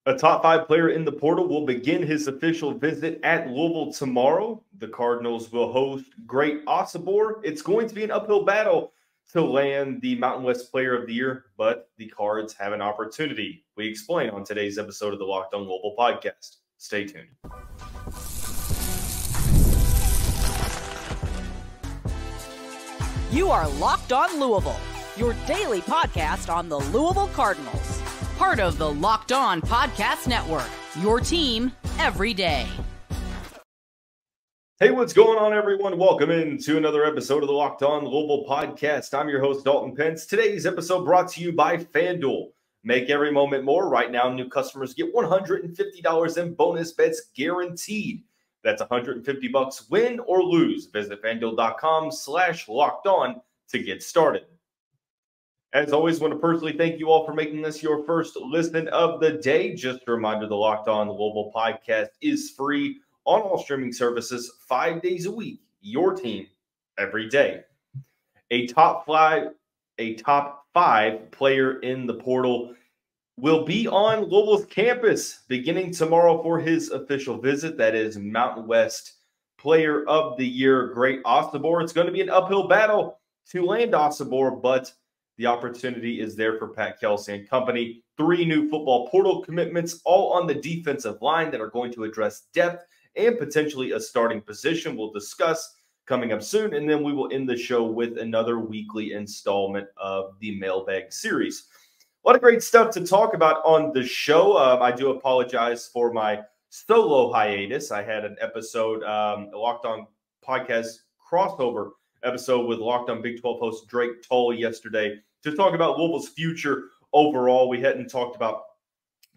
A top 5 player in the portal will begin his official visit at Louisville tomorrow. The Cardinals will host Great Osobor. It's going to be an uphill battle to land the Mountain West Player of the Year, but the Cards have an opportunity. We explain on today's episode of the Locked On Louisville podcast. Stay tuned. You are Locked On Louisville, your daily podcast on the Louisville Cardinals. Part of the Locked On Podcast Network, your team every day. Hey, what's going on, everyone? Welcome into another episode of the Locked On Louisville podcast. I'm your host, Dalton Pence. Today's episode brought to you by FanDuel. Make every moment more. Right now, new customers get $150 in bonus bets guaranteed. That's $150 win or lose. Visit FanDuel.com/lockedon to get started. As always, I want to personally thank you all for making this your first listen of the day. Just a reminder, the Locked On Louisville podcast is free on all streaming services 5 days a week. Your team every day. A top five player in the portal will be on Louisville's campus beginning tomorrow for his official visit. That is Mountain West Player of the Year, Great Osobor. It's going to be an uphill battle to land Osobor, but the opportunity is there for Pat Kelsey and company. 3 new football portal commitments, all on the defensive line that are going to address depth and potentially a starting position. We'll discuss coming up soon, and then we will end the show with another weekly installment of the mailbag series. A lot of great stuff to talk about on the show. I do apologize for my solo hiatus. I had an episode, a Locked On podcast crossover episode with Locked On Big 12 host Drake Toll yesterday to talk about Louisville's future overall. We hadn't talked about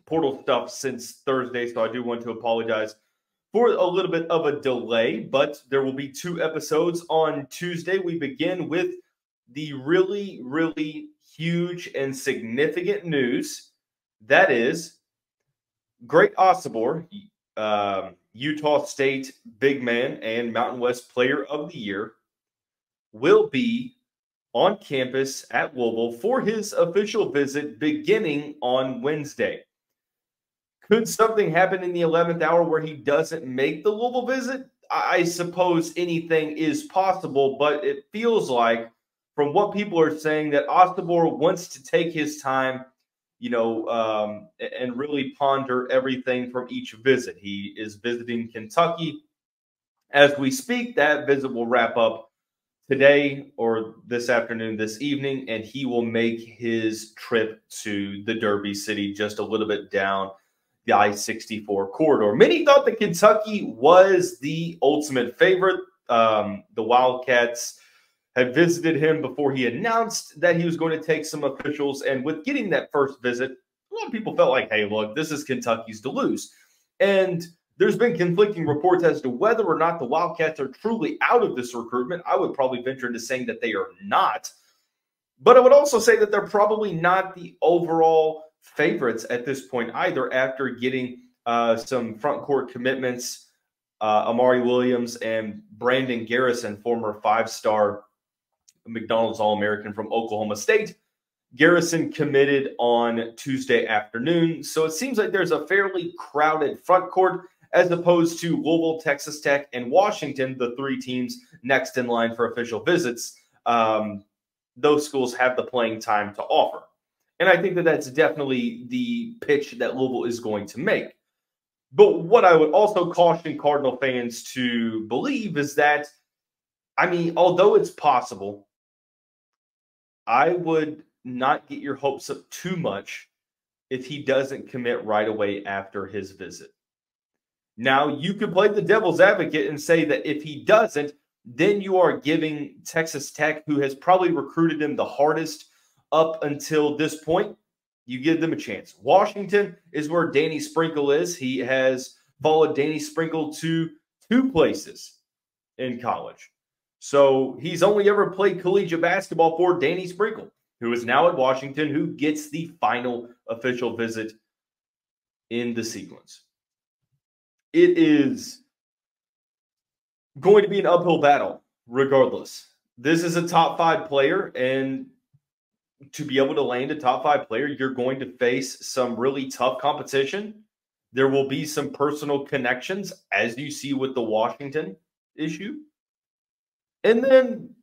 portal stuff since Thursday, so I do want to apologize for a little bit of a delay, but there will be 2 episodes on Tuesday. We begin with the really, really huge and significant news. That is Great Osobor, Utah State big man and Mountain West Player of the Year, will be on campus at Louisville for his official visit beginning on Wednesday. Could something happen in the 11th hour where he doesn't make the Louisville visit? I suppose anything is possible, but it feels like, from what people are saying, that Osobor wants to take his time, and really ponder everything from each visit. He is visiting Kentucky as we speak. That visit will wrap up today or this afternoon, this evening, and he will make his trip to the Derby City, just a little bit down the I-64 corridor. Many thought that Kentucky was the ultimate favorite. The Wildcats had visited him before he announced that he was going to take some officials, and with getting that first visit, a lot of people felt like, hey, look, this is Kentucky's to lose. And there's been conflicting reports as to whether or not the Wildcats are truly out of this recruitment. I would probably venture into saying that they are not. But I would also say that they're probably not the overall favorites at this point either, after getting some front court commitments, Amari Williams and Brandon Garrison, former 5-star McDonald's All-American from Oklahoma State. Garrison committed on Tuesday afternoon. So it seems like there's a fairly crowded front court, as opposed to Louisville, Texas Tech, and Washington, the 3 teams next in line for official visits. Those schools have the playing time to offer. And I think that that's definitely the pitch that Louisville is going to make. But what I would also caution Cardinal fans to believe is that, although it's possible, I would not get your hopes up too much if he doesn't commit right away after his visit. Now, you could play the devil's advocate and say that if he doesn't, then you are giving Texas Tech, who has probably recruited him the hardest up until this point, you give them a chance. Washington is where Danny Sprinkle is. He has followed Danny Sprinkle to 2 places in college. So he's only ever played collegiate basketball for Danny Sprinkle, who is now at Washington, who gets the final official visit in the sequence. It is going to be an uphill battle regardless. This is a top 5 player, and to be able to land a top 5 player, you're going to face some really tough competition. There will be some personal connections, as you see with the Washington issue. And then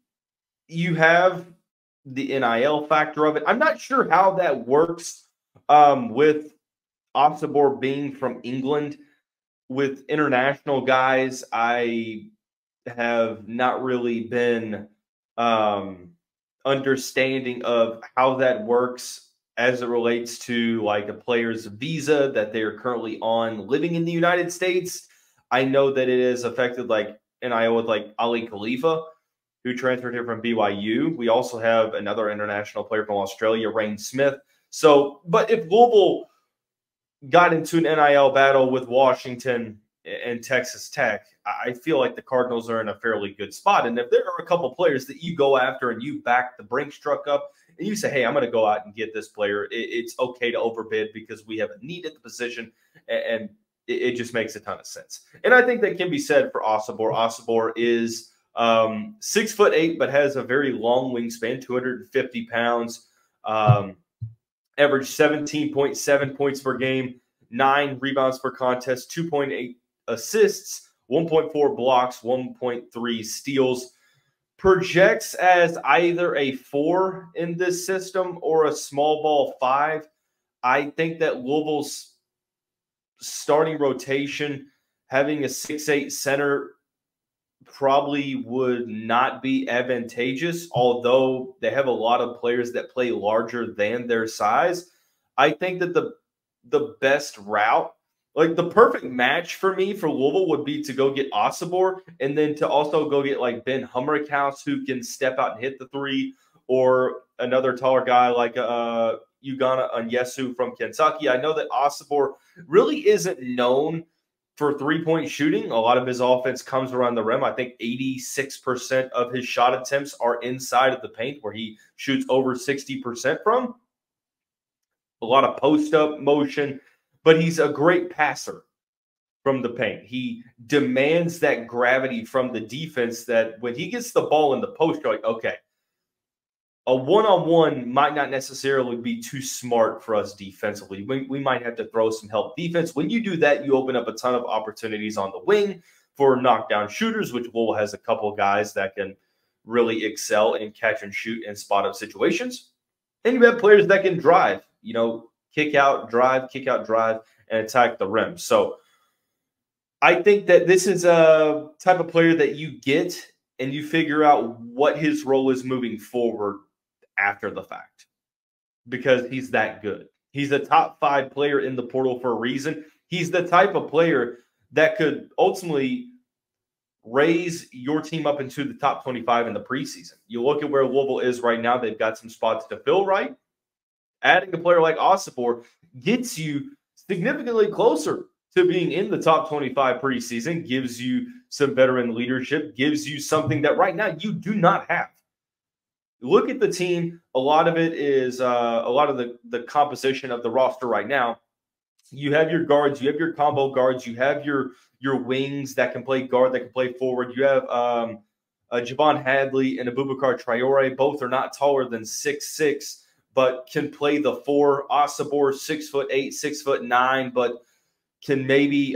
you have the NIL factor of it. I'm not sure how that works with Osobor being from England. With international guys, I have not really been understanding of how that works as it relates to like a player's visa that they are currently on living in the United States. I know that it is affected like NIL with like Ali Khalifa, who transferred here from BYU. We also have another international player from Australia, Rain Smith. So, but if Louisville got into an NIL battle with Washington and Texas Tech, I feel like the Cardinals are in a fairly good spot. And if there are a couple players that you go after and you back the Brinks truck up and you say, hey, I'm going to go out and get this player, it's okay to overbid because we have a need at the position, and it just makes a ton of sense. And I think that can be said for Osobor. Osobor is 6'8", but has a very long wingspan, 250 pounds, average 17.7 points per game, 9 rebounds per contest, 2.8 assists, 1.4 blocks, 1.3 steals. Projects as either a 4 in this system or a small ball 5. I think that Louisville's starting rotation, having a 6'8" center probably would not be advantageous, although they have a lot of players that play larger than their size. I think that the best route, like the perfect match for me for Louisville, would be to go get Osobor and then to also go get like Ben Humrickhouse, who can step out and hit the 3, or another taller guy like Ugana Onyesu from Kentucky. I know that Osobor really isn't known for three-point shooting. A lot of his offense comes around the rim. I think 86% of his shot attempts are inside of the paint, where he shoots over 60% from. A lot of post-up motion, but he's a great passer from the paint. He demands that gravity from the defense that when he gets the ball in the post, you're like, okay, a one-on-one might not necessarily be too smart for us defensively. We might have to throw some help defense. When you do that, you open up a ton of opportunities on the wing for knockdown shooters, which Louisville has a couple of guys that can really excel in catch and shoot and spot-up situations. And you have players that can drive, kick out, drive, and attack the rim. So I think that this is a type of player that you get and you figure out what his role is moving forward after the fact, because he's that good. He's a top 5 player in the portal for a reason. He's the type of player that could ultimately raise your team up into the top 25 in the preseason. You look at where Louisville is right now, they've got some spots to fill right. Adding a player like Osobor gets you significantly closer to being in the top 25 preseason, gives you some veteran leadership, gives you something that right now you do not have. Look at the team. A lot of it is a lot of the composition of the roster right now. You have your guards, you have your combo guards, you have your wings that can play guard, that can play forward. You have Javon Hadley and Abubakar Traore. Both are not taller than 6'6", but can play the 4. Osobor, 6'8", 6'9", but can maybe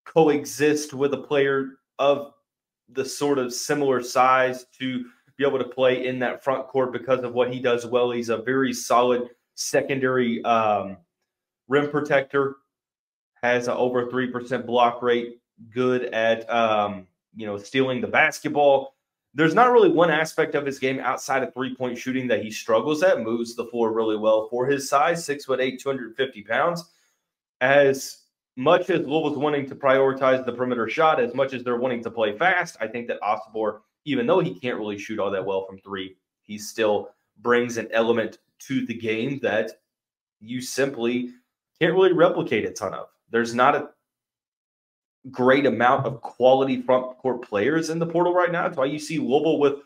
coexist with a player of the sort of similar size to be able to play in that front court because of what he does well. He's a very solid secondary rim protector, has an over 3% block rate, good at stealing the basketball. There's not really one aspect of his game outside of three-point shooting that he struggles at. Moves the floor really well for his size, 6'8", 250 pounds. As much as Louisville's wanting to prioritize the perimeter shot, as much as they're wanting to play fast, I think that Osobor, even though he can't really shoot all that well from 3, he still brings an element to the game that you simply can't really replicate a ton of. There's not a great amount of quality front court players in the portal right now. That's why you see Louisville with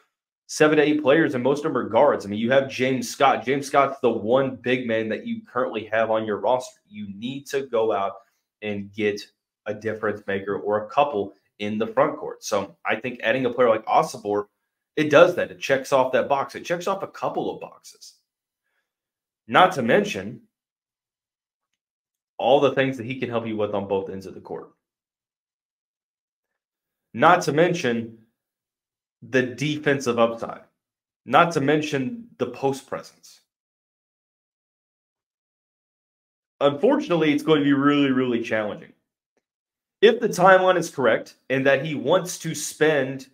7 to 8 players, and most of them are guards. I mean, you have James Scott. James Scott's the one big man that you currently have on your roster. You need to go out and get a difference maker or a couple in the front court. So I think adding a player like Osobor It does that. It checks off that box. It checks off a couple of boxes. Not to mention all the things that he can help you with on both ends of the court. Not to mention the defensive upside. Not to mention the post presence. Unfortunately, it's going to be really, really challenging. If the timeline is correct and that he wants to spend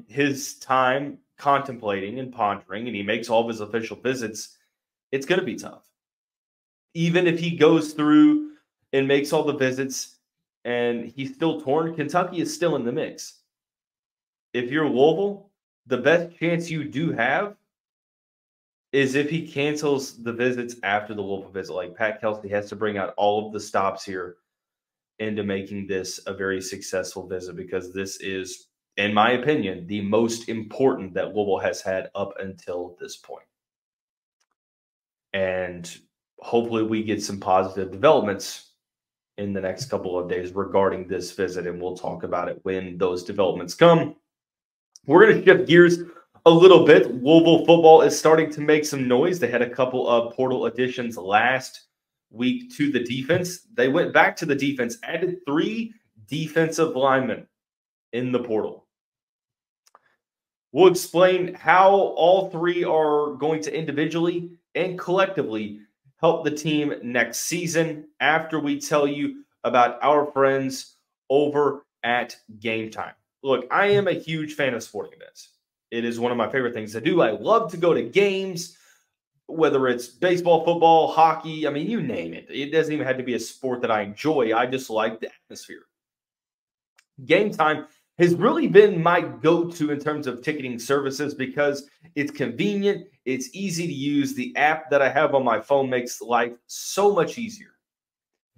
his time contemplating and pondering and he makes all of his official visits, it's going to be tough. Even if he goes through and makes all the visits and he's still torn, Kentucky is still in the mix. If you're Louisville, the best chance you do have is if he cancels the visits after the Louisville visit. Like Pat Kelsey has to bring out all of the stops here into making this a very successful visit, because this is, in my opinion, the most important that Louisville has had up until this point. And hopefully we get some positive developments in the next couple of days regarding this visit, and we'll talk about it when those developments come. We're going to shift gears a little bit. Louisville football is starting to make some noise. They had a couple of portal additions last week to the defense. They went back to the defense, added 3 defensive linemen in the portal. We'll explain how all 3 are going to individually and collectively help the team next season after we tell you about our friends over at Gametime. Look, I am a huge fan of sporting events. It is one of my favorite things to do. I love to go to games, whether it's baseball, football, hockey. I mean, you name it. It doesn't even have to be a sport that I enjoy. I just like the atmosphere. Gametime has really been my go-to in terms of ticketing services because it's convenient. It's easy to use. The app that I have on my phone makes life so much easier.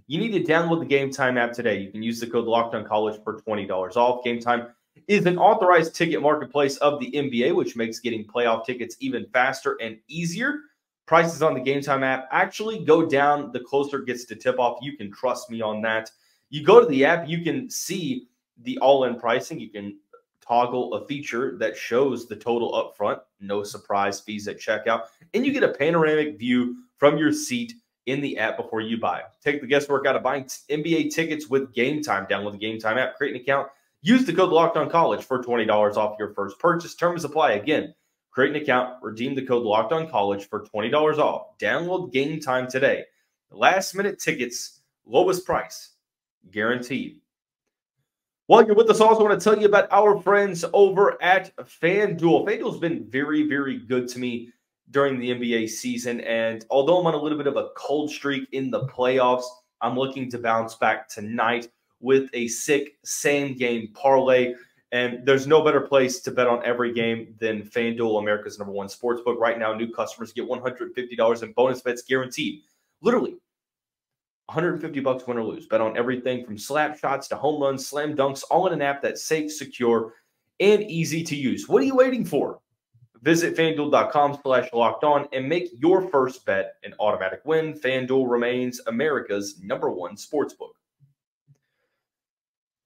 You need to download the Gametime app today. You can use the code LOCKEDONCollege for $20 off. Gametime is an authorized ticket marketplace of the NBA, which makes getting playoff tickets even faster and easier. Prices on the Gametime app actually go down the closer it gets to tip-off. You can trust me on that. You go to the app, you can see the all-in pricing. You can toggle a feature that shows the total up front, no surprise fees at checkout, and you get a panoramic view from your seat in the app before you buy. Take the guesswork out of buying NBA tickets with Gametime. Download the Gametime app, create an account, use the code LOCKEDONCollege for $20 off your first purchase. Terms apply. Again, create an account, redeem the code LOCKEDONCollege for $20 off. Download Gametime today. Last-minute tickets, lowest price, guaranteed. While you're with us, I also want to tell you about our friends over at FanDuel. FanDuel's been very, very good to me during the NBA season, and although I'm on a little bit of a cold streak in the playoffs, I'm looking to bounce back tonight with a sick same-game parlay. And there's no better place to bet on every game than FanDuel, America's #1 sportsbook. Right now, new customers get $150 in bonus bets guaranteed. Literally, $150 win or lose. Bet on everything from slap shots to home runs, slam dunks, all in an app that's safe, secure, and easy to use. What are you waiting for? Visit FanDuel.com/lockedon and make your first bet an automatic win. FanDuel remains America's #1 sportsbook.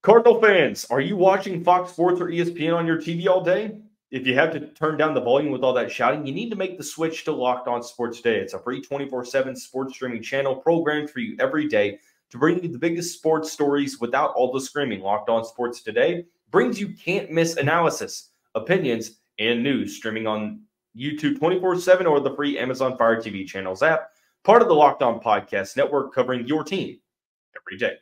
Cardinal fans, are you watching Fox Sports or ESPN on your TV all day? If you have to turn down the volume with all that shouting, you need to make the switch to Locked On Sports Today. It's a free 24/7 sports streaming channel programmed for you every day to bring you the biggest sports stories without all the screaming. Locked On Sports Today brings you can't-miss analysis, opinions, and news, streaming on YouTube 24/7 or the free Amazon Fire TV channels app, part of the Locked On Podcast Network, covering your team every day.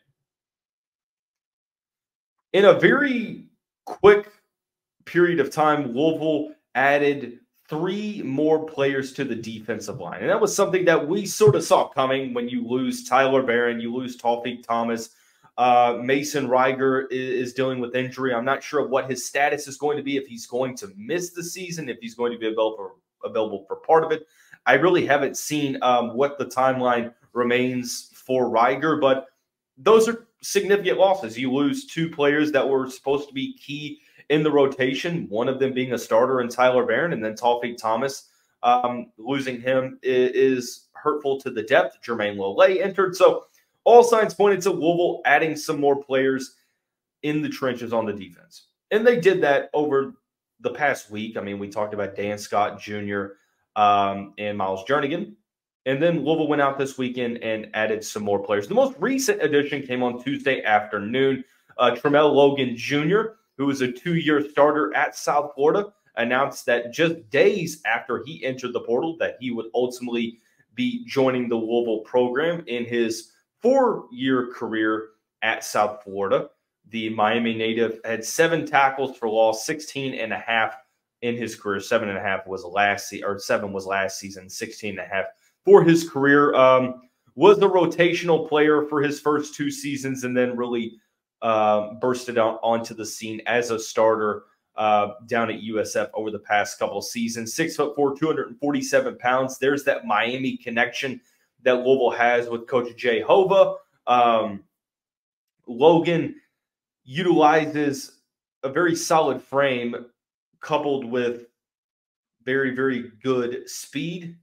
In a very quick period of time, Louisville added 3 more players to the defensive line. And that was something that we sort of saw coming when you lose Tyler Barron, you lose Tawfiq Thomas. Mason Reiger is dealing with injury. I'm not sure what his status is going to be, if he's going to miss the season, if he's going to be available for part of it. I really haven't seen what the timeline remains for Reiger, but those are significant losses. You lose 2 players that were supposed to be key in the rotation, one of them being a starter in Tyler Barron, and then Tawfiq Thomas. Losing him is hurtful to the depth. Jermaine Lole entered. So all signs pointed to Louisville adding some more players in the trenches on the defense. And they did that over the past week, I mean, we talked about Dan Scott Jr. And Miles Jernigan. And then Louisville went out this weekend and added some more players. The most recent addition came on Tuesday afternoon. Tramel Logan Jr., who was a 2-year starter at South Florida, announced that just days after he entered the portal that he would ultimately be joining the Louisville program in his 4-year career at South Florida. The Miami native had 7 tackles for loss, 16.5 in his career. 7.5 was last season, or 7 was last season, 16.5 for his career. Was a rotational player for his first 2 seasons, and then really bursted out onto the scene as a starter down at USF over the past couple of seasons. 6'4", 247 pounds. There's that Miami connection that Louisville has with Coach Jay Hova. Logan utilizes a very solid frame coupled with very, very good speed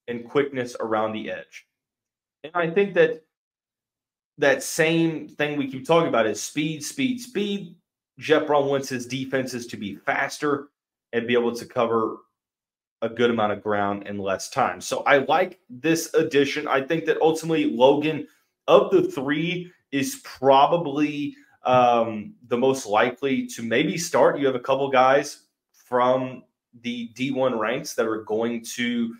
and quickness around the edge. And I think that same thing we keep talking about is speed, speed, speed. Jeff Brown wants his defenses to be faster and be able to cover a good amount of ground in less time. So I like this addition. I think that ultimately Logan, of the 3, is probably the most likely to maybe start. You have a couple guys from the D1 ranks that are going to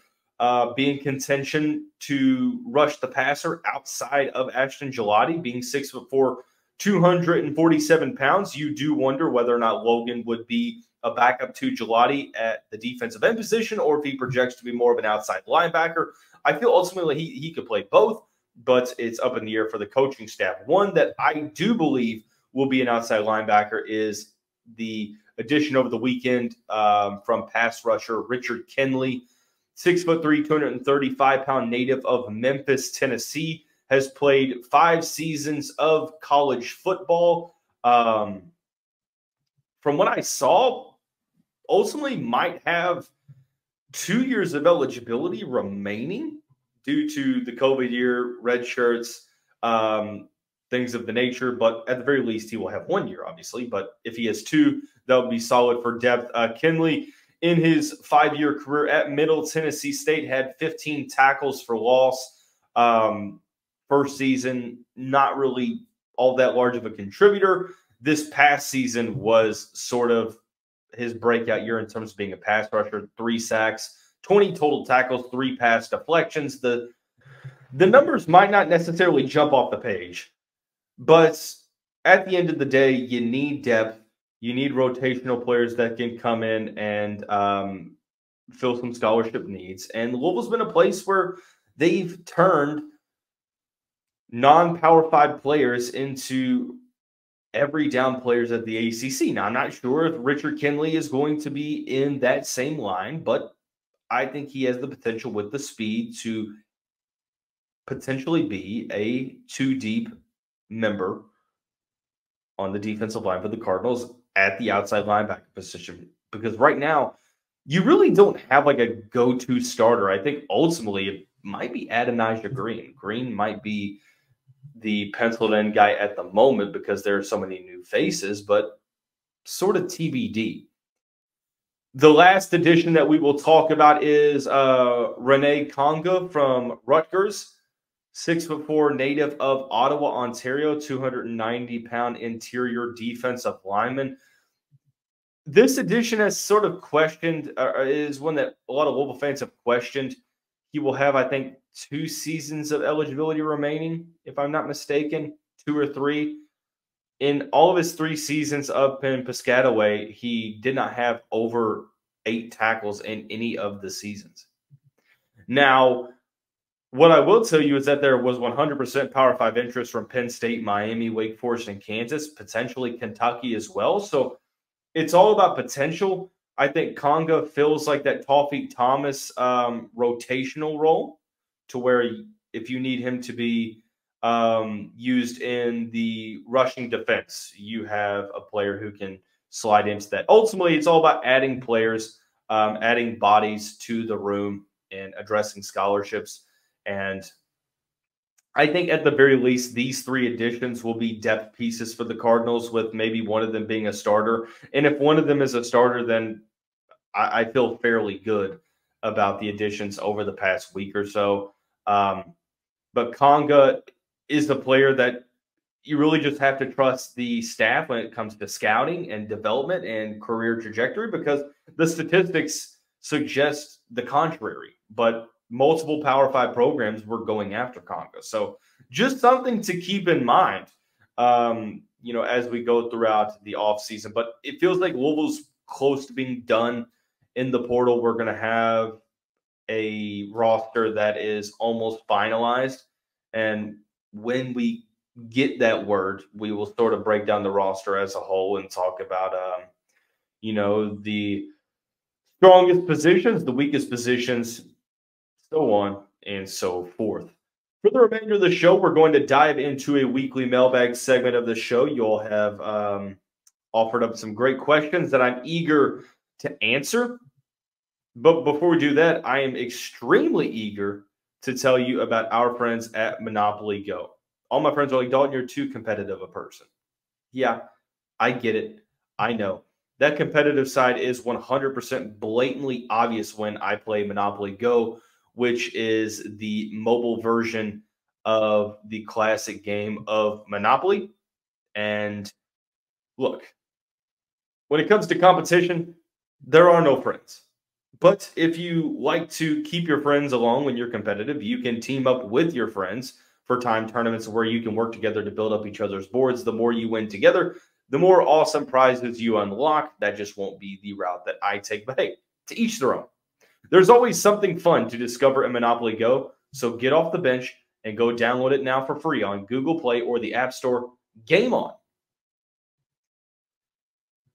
be in contention to rush the passer outside of Ashton Gelati, being 6'4", 247 pounds. You do wonder whether or not Logan would be a backup to Gelati at the defensive end position, or if he projects to be more of an outside linebacker. I feel ultimately he could play both, but it's up in the air for the coaching staff. One that I do believe will be an outside linebacker is the addition over the weekend from pass rusher Richard Kinley, 6'3", 235-pound native of Memphis, Tennessee, has played 5 seasons of college football. From what I saw, ultimately might have 2 years of eligibility remaining due to the COVID year, red shirts, things of the nature. But at the very least, he will have 1 year, obviously. But if he has 2, that would be solid for depth. Kinley, in his 5-year career at Middle Tennessee State, had 15 tackles for loss. First season, not really all that large of a contributor. This past season was sort of his breakout year in terms of being a pass rusher. 3 sacks, 20 total tackles, 3 pass deflections. The numbers might not necessarily jump off the page, but at the end of the day, you need depth. You need rotational players that can come in and fill some scholarship needs. And Louisville's been a place where they've turned non-Power 5 players into every down players at the ACC. Now, I'm not sure if Richard Kinley is going to be in that same line, but I think he has the potential with the speed to potentially be a 2-deep member on the defensive line for the Cardinals at the outside linebacker position. Because right now, you really don't have like a go-to starter. I think ultimately it might be Adonijah Green. Green might be the penciled in guy at the moment because there are so many new faces, but sort of TBD. The last addition that we will talk about is Rene Konga from Rutgers, 6'4", native of Ottawa, Ontario, 290-pound interior defensive lineman. This addition has sort of questioned, is one that a lot of Louisville fans have questioned. He will have, I think, 2 seasons of eligibility remaining, if I'm not mistaken, 2 or 3. In all of his 3 seasons up in Piscataway, he did not have over 8 tackles in any of the seasons. Now, what I will tell you is that there was 100% Power 5 interest from Penn State, Miami, Wake Forest, and Kansas, potentially Kentucky as well. So it's all about potential. I think Konga feels like that Tawfiq Thomas rotational role, to where if you need him to be used in the rushing defense, you have a player who can slide into that. Ultimately, it's all about adding players, adding bodies to the room, and addressing scholarships. And I think at the very least, these 3 additions will be depth pieces for the Cardinals, with maybe one of them being a starter. And if one of them is a starter, then I feel fairly good about the additions over the past week or so. But Konga is the player that you really just have to trust the staff when it comes to scouting and development and career trajectory, because the statistics suggest the contrary. But multiple Power 5 programs were going after Konga. So just something to keep in mind, as we go throughout the offseason. But it feels like Louisville's close to being done in the portal. We're going to have a roster that is almost finalized. And when we get that word, we will sort of break down the roster as a whole and talk about, the strongest positions, the weakest positions, so on and so forth. For the remainder of the show, we're going to dive into a weekly mailbag segment of the show. You all have offered up some great questions that I'm eager to answer. But before we do that, I am extremely eager to tell you about our friends at Monopoly Go. All my friends are like, Dalton, you're too competitive a person. Yeah, I get it. I know. That competitive side is 100% blatantly obvious when I play Monopoly Go, which is the mobile version of the classic game of Monopoly. And look, when it comes to competition, there are no friends. But if you like to keep your friends along when you're competitive, you can team up with your friends for time tournaments where you can work together to build up each other's boards. The more you win together, the more awesome prizes you unlock. That just won't be the route that I take. But hey, to each their own. There's always something fun to discover in Monopoly Go, so get off the bench and go download it now for free on Google Play or the App Store. Game on.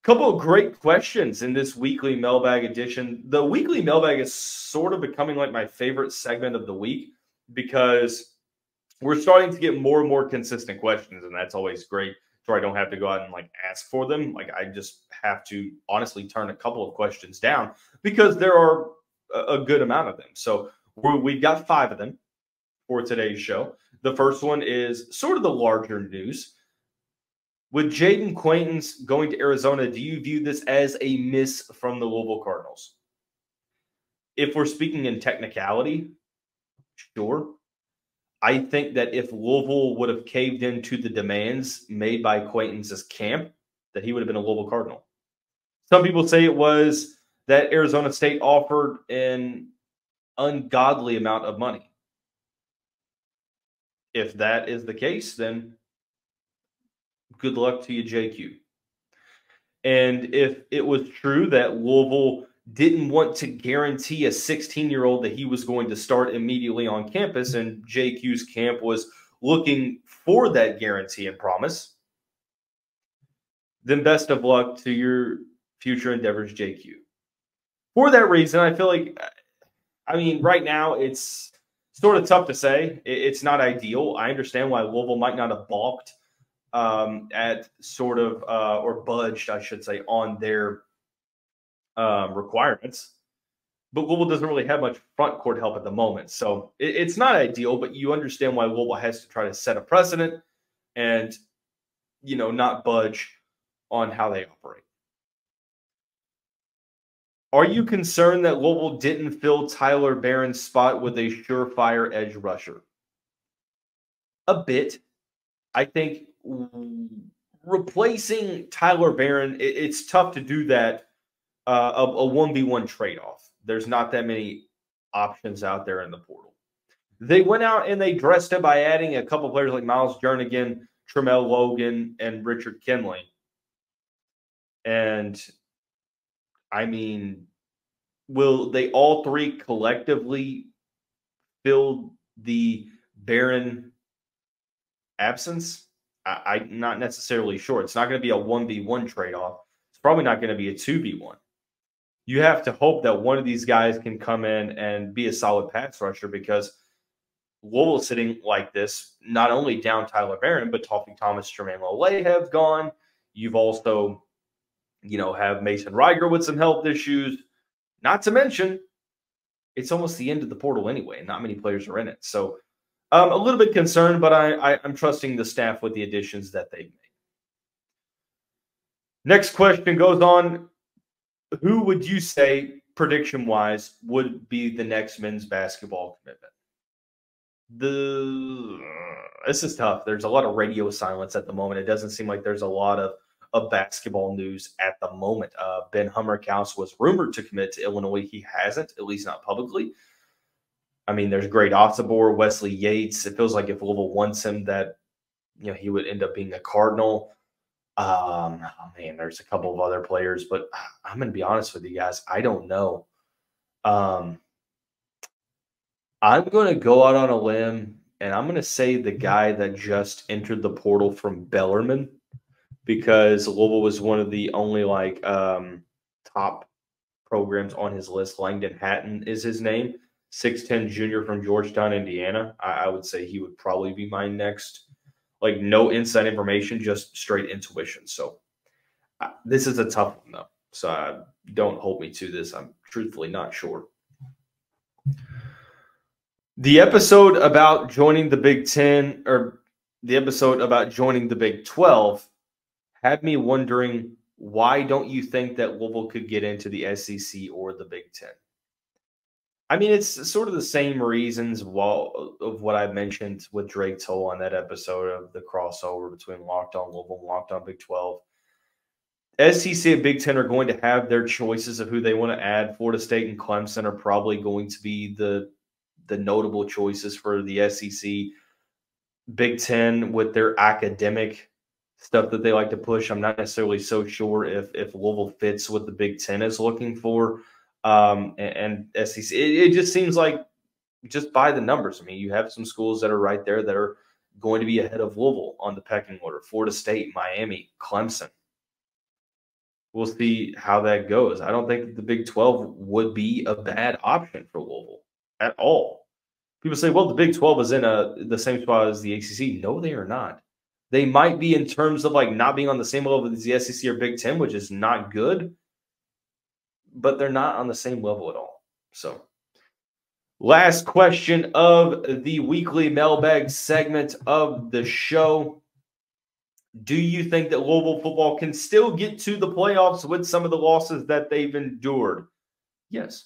Couple of great questions in this weekly mailbag edition. The weekly mailbag is sort of becoming like my favorite segment of the week because we're starting to get more and more consistent questions, and that's always great. So I don't have to go out and ask for them. I just have to honestly turn a couple of questions down because there are a good amount of them. So we've got 5 of them for today's show. The first one is sort of the larger news. With Jaden Quaintance going to Arizona, do you view this as a miss from the Louisville Cardinals? If we're speaking in technicality, sure. I think that if Louisville would have caved into the demands made by Quaintance's camp, that he would have been a Louisville Cardinal. Some people say it was that Arizona State offered an ungodly amount of money. If that is the case, then good luck to you, JQ. And if it was true that Louisville didn't want to guarantee a 16-year-old that he was going to start immediately on campus, and JQ's camp was looking for that guarantee and promise, then best of luck to your future endeavors, JQ. For that reason, I feel like, right now it's sort of tough to say. It's not ideal. I understand why Louisville might not have balked at sort of, or budged, I should say, on their requirements. But Louisville doesn't really have much front court help at the moment. So it's not ideal, but you understand why Louisville has to try to set a precedent and, not budge on how they operate. Are you concerned that Louisville didn't fill Tyler Barron's spot with a surefire edge rusher? A bit. I think replacing Tyler Barron, it's tough to do that, a 1v1 trade-off. There's not that many options out there in the portal. They went out and they dressed it by adding a couple players like Miles Jernigan, Tramel, Logan, and Richard Kinley. And will they all 3 collectively fill the Barron absence? I'm not necessarily sure. It's not going to be a 1v1 trade-off. It's probably not going to be a 2v1. You have to hope that one of these guys can come in and be a solid pass rusher, because Louisville sitting like this, not only down Tyler Barron, but Toffee Thomas, Jermaine Lole have gone. You've also, have Mason Riger with some health issues. Not to mention, it's almost the end of the portal anyway, and not many players are in it. So A little bit concerned, but I'm trusting the staff with the additions that they've made. Next question goes on. Who would you say, prediction-wise, would be the next men's basketball commitment? This is tough. There's a lot of radio silence at the moment. It doesn't seem like there's a lot of basketball news at the moment. Ben Hummerkaus was rumored to commit to Illinois. He hasn't, at least not publicly. I mean, there's Great Osobor, Wesley Yates. It feels like if Louisville wants him, that he would end up being a Cardinal. Oh man, there's a couple of other players, but I'm going to be honest with you guys. I don't know. I'm going to go out on a limb, and I'm going to say the guy that just entered the portal from Bellarmine, because Louisville was one of the only top programs on his list. Langdon Hatton is his name. 6'10" junior from Georgetown, Indiana. I would say he would probably be my next. Like, no inside information, just straight intuition. So this is a tough one, though. So don't hold me to this. I'm truthfully not sure. The episode about joining the Big Ten, or the episode about joining the Big 12, had me wondering, why don't you think that Louisville could get into the SEC or the Big Ten? I mean, it's sort of the same reasons of what I mentioned with Drake Toll on that episode of the crossover between Locked On Louisville and Locked On Big 12. SEC and Big Ten are going to have their choices of who they want to add. Florida State and Clemson are probably going to be the notable choices for the SEC. Big Ten, with their academic stuff that they like to push, I'm not necessarily so sure if Louisville fits what the Big Ten is looking for. And SEC, it just seems like, just by the numbers, I mean, you have some schools that are right there that are going to be ahead of Louisville on the pecking order. Florida State, Miami, Clemson. We'll see how that goes. I don't think that the Big 12 would be a bad option for Louisville at all. People say, well, the Big 12 is in the same spot as the ACC. No, they are not. They might be in terms of not being on the same level as the SEC or Big 10, which is not good, but they're not on the same level at all. So, last question of the weekly mailbag segment of the show. Do you think that Louisville football can still get to the playoffs with some of the losses that they've endured? Yes.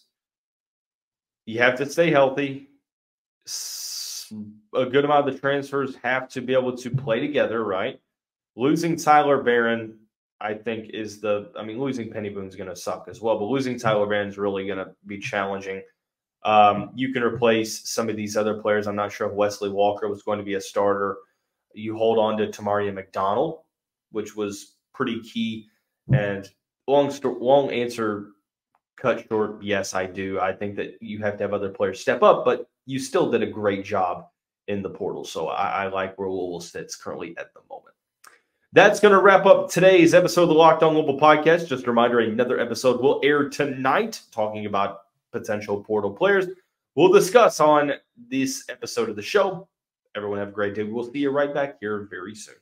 You have to stay healthy. A good amount of the transfers have to be able to play together, right? Losing Tyler Barron, I think, losing Penny Boone's going to suck as well, but losing Tyler Barron is really going to be challenging. You can replace some of these other players. I'm not sure if Wesley Walker was going to be a starter. You hold on to Tamaria McDonald, which was pretty key. And long answer cut short, yes, I do. I think that you have to have other players step up, but you still did a great job in the portal. So I like where Louisville sits currently at the moment. That's going to wrap up today's episode of the Locked On Louisville podcast. Just a reminder, another episode will air tonight talking about potential portal players. We'll discuss on this episode of the show. Everyone have a great day. We'll see you right back here very soon.